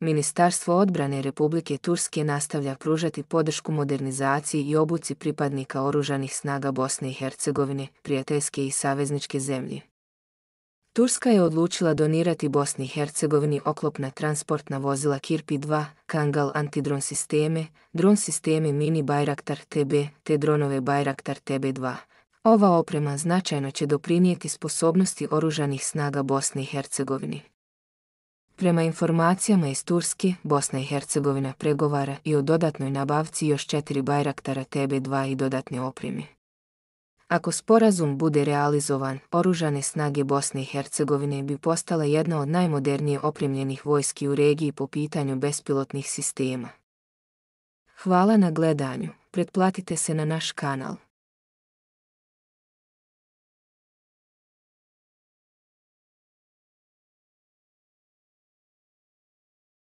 Ministarstvo odbrane Republike Turske nastavlja pružati podršku modernizaciji i obuci pripadnika oružanih snaga Bosne i Hercegovine, prijateljske i savezničke zemlje. Turska je odlučila donirati Bosni i Hercegovini oklopna transportna vozila Kirpi-2, Kangal antidron sisteme, dron sisteme Mini Bayraktar TB te dronove Bayraktar TB2. Ova oprema značajno će doprinijeti sposobnosti oružanih snaga Bosne i Hercegovine. Prema informacijama iz Turske, Bosna i Hercegovina pregovara i o dodatnoj nabavci još 4 Bayraktara TB2 i dodatne opreme. Ako sporazum bude realizovan, oružane snage Bosne i Hercegovine bi postala jedna od najmodernije opremljenih vojski u regiji po pitanju bespilotnih sistema. Hvala na gledanju, pretplatite se na naš kanal.